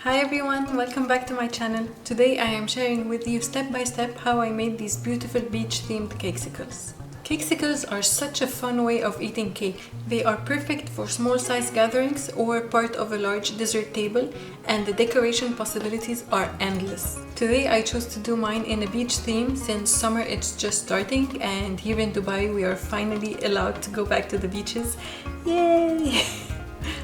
Hi everyone, welcome back to my channel. Today I am sharing with you step by step how I made these beautiful beach themed cakesicles. Cakesicles are such a fun way of eating cake. They are perfect for small size gatherings or part of a large dessert table, and the decoration possibilities are endless. Today I chose to do mine in a beach theme since summer it's just starting, and here in Dubai we are finally allowed to go back to the beaches. Yay!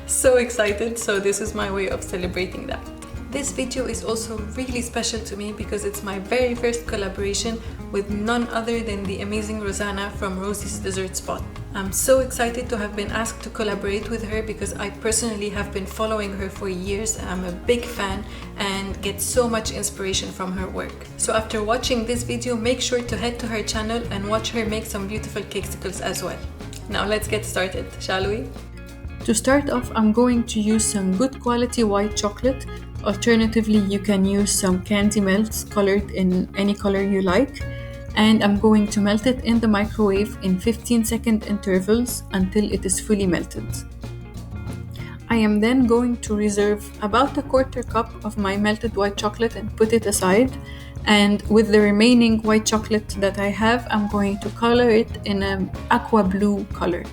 So excited, so this is my way of celebrating that. This video is also really special to me because it's my very first collaboration with none other than the amazing Rosanna from Rosie's Dessert Spot. I'm so excited to have been asked to collaborate with her because I personally have been following her for years. I'm a big fan and get so much inspiration from her work. So after watching this video, make sure to head to her channel and watch her make some beautiful cakesicles as well. Now let's get started, shall we? To start off, I'm going to use some good quality white chocolate. Alternatively, you can use some candy melts colored in any color you like. And I'm going to melt it in the microwave in 15-second intervals until it is fully melted. I am then going to reserve about a quarter cup of my melted white chocolate and put it aside. And with the remaining white chocolate that I have, I'm going to color it in an aqua blue color.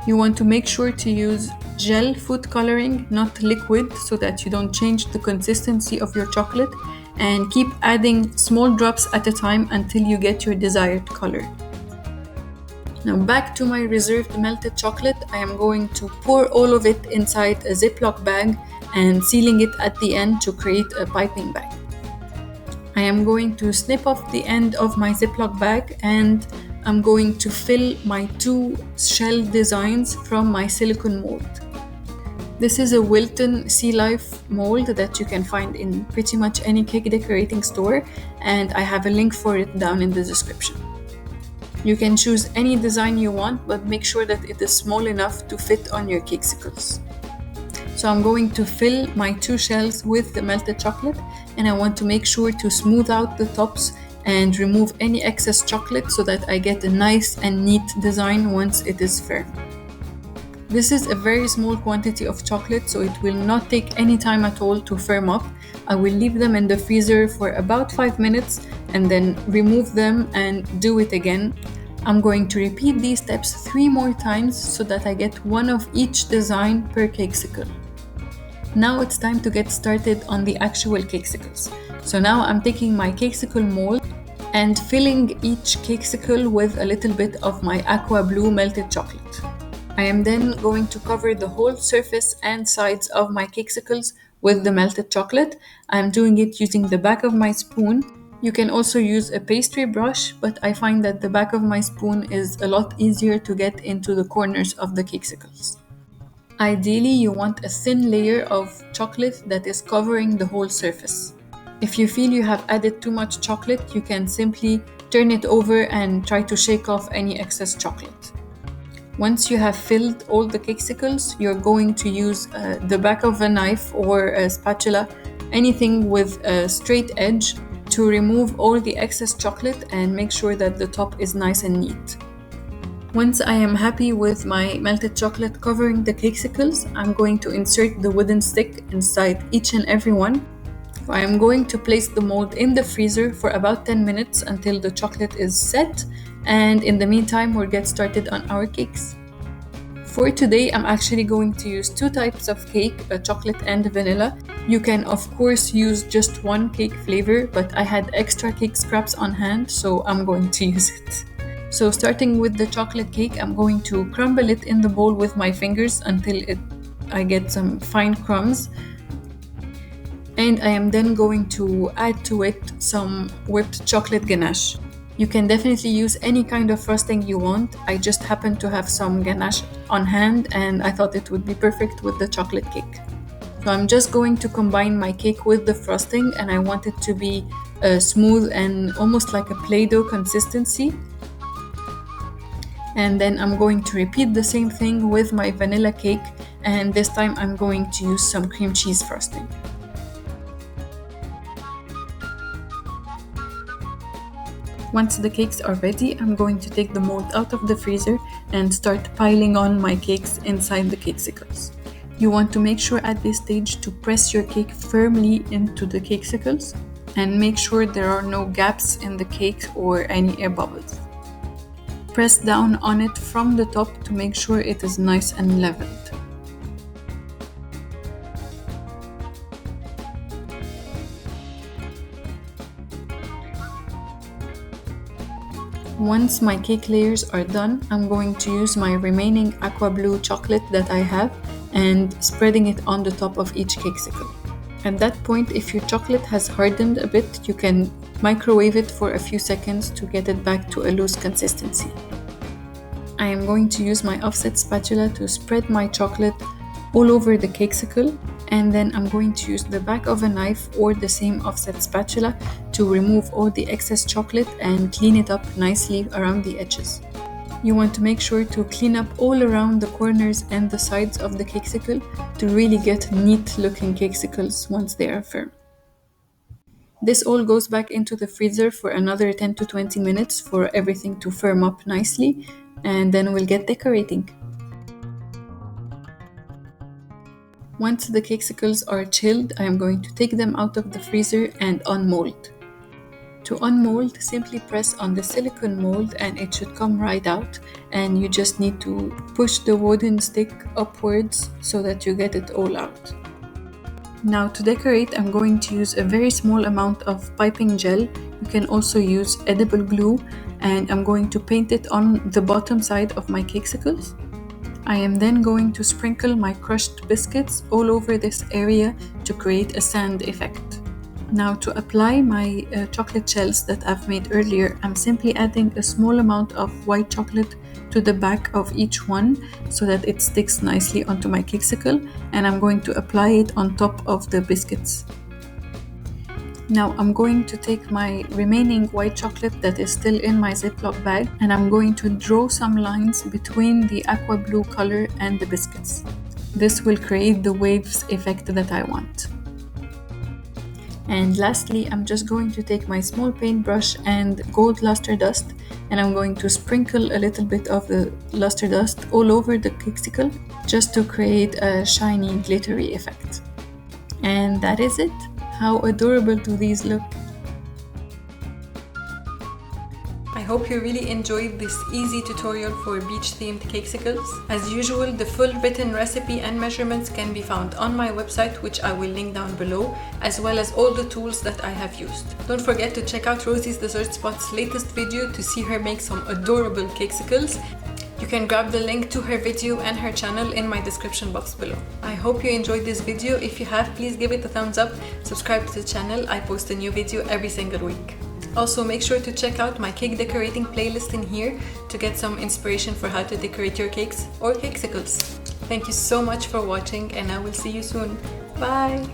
You want to make sure to use gel food coloring, not liquid, so that you don't change the consistency of your chocolate, and keep adding small drops at a time until you get your desired color. Now back to my reserved melted chocolate, I am going to pour all of it inside a Ziploc bag and sealing it at the end to create a piping bag. I am going to snip off the end of my Ziploc bag and I'm going to fill my 2 shell designs from my silicone mold. This is a Wilton Sea Life mold that you can find in pretty much any cake decorating store, and I have a link for it down in the description. You can choose any design you want, but make sure that it is small enough to fit on your cakesicles. So I'm going to fill my 2 shells with the melted chocolate, and I want to make sure to smooth out the tops and remove any excess chocolate so that I get a nice and neat design once it is firm. This is a very small quantity of chocolate, so it will not take any time at all to firm up. I will leave them in the freezer for about 5 minutes and then remove them and do it again. I'm going to repeat these steps 3 more times so that I get one of each design per cakesicle. Now it's time to get started on the actual cakesicles. So now I'm taking my cakesicle mold and filling each cakesicle with a little bit of my aqua blue melted chocolate. I am then going to cover the whole surface and sides of my cakesicles with the melted chocolate. I'm doing it using the back of my spoon. You can also use a pastry brush, but I find that the back of my spoon is a lot easier to get into the corners of the cakesicles. Ideally, you want a thin layer of chocolate that is covering the whole surface. If you feel you have added too much chocolate, you can simply turn it over and try to shake off any excess chocolate. Once you have filled all the cakesicles, you're going to use the back of a knife or a spatula, anything with a straight edge, to remove all the excess chocolate and make sure that the top is nice and neat. Once I am happy with my melted chocolate covering the cakesicles, I'm going to insert the wooden stick inside each and every one. I am going to place the mold in the freezer for about 10 minutes until the chocolate is set, and in the meantime we'll get started on our cakes. For today, I'm actually going to use 2 types of cake, a chocolate and vanilla. You can of course use just one cake flavor, but I had extra cake scraps on hand, so I'm going to use it. So starting with the chocolate cake, I'm going to crumble it in the bowl with my fingers until I get some fine crumbs. And I am then going to add to it some whipped chocolate ganache. You can definitely use any kind of frosting you want. I just happen to have some ganache on hand and I thought it would be perfect with the chocolate cake. So I'm just going to combine my cake with the frosting, and I want it to be smooth and almost like a Play-Doh consistency. And then I'm going to repeat the same thing with my vanilla cake, and this time I'm going to use some cream cheese frosting. Once the cakes are ready, I'm going to take the mold out of the freezer and start piling on my cakes inside the cakesicles. You want to make sure at this stage to press your cake firmly into the Cakesicles and make sure there are no gaps in the cake or any air bubbles. Press down on it from the top to make sure it is nice and leveled. Once my cake layers are done, I'm going to use my remaining aqua blue chocolate that I have and spreading it on the top of each Cakesicle. At that point, if your chocolate has hardened a bit, you can microwave it for a few seconds to get it back to a loose consistency. I am going to use my offset spatula to spread my chocolate all over the Cakesicle, and then I'm going to use the back of a knife or the same offset spatula to remove all the excess chocolate and clean it up nicely around the edges. You want to make sure to clean up all around the corners and the sides of the Cakesicle to really get neat looking Cakesicles once they are firm. This all goes back into the freezer for another 10 to 20 minutes for everything to firm up nicely, and then we'll get decorating. Once the Cakesicles are chilled, I am going to take them out of the freezer and unmold. To unmold, simply press on the silicone mold and it should come right out, and you just need to push the wooden stick upwards so that you get it all out. Now to decorate, I'm going to use a very small amount of piping gel. You can also use edible glue, and I'm going to paint it on the bottom side of my Cakesicles. I am then going to sprinkle my crushed biscuits all over this area to create a sand effect. Now to apply my chocolate shells that I've made earlier, I'm simply adding a small amount of white chocolate to the back of each one so that it sticks nicely onto my Cakesicle, and I'm going to apply it on top of the biscuits. Now I'm going to take my remaining white chocolate that is still in my Ziploc bag, and I'm going to draw some lines between the aqua blue color and the biscuits. This will create the waves effect that I want. And lastly, I'm just going to take my small paintbrush and gold luster dust, and I'm going to sprinkle a little bit of the luster dust all over the Cakesicle just to create a shiny, glittery effect. And that is it. How adorable do these look? I hope you really enjoyed this easy tutorial for beach-themed Cakesicles. As usual, the full written recipe and measurements can be found on my website, which I will link down below, as well as all the tools that I have used. Don't forget to check out Rosie's Dessert Spot's latest video to see her make some adorable Cakesicles. You can grab the link to her video and her channel in my description box below. I hope you enjoyed this video. If you have, please give it a thumbs up, subscribe to the channel. I post a new video every single week. Also, make sure to check out my cake decorating playlist in here to get some inspiration for how to decorate your cakes or Cakesicles. Thank you so much for watching, and I will see you soon. Bye!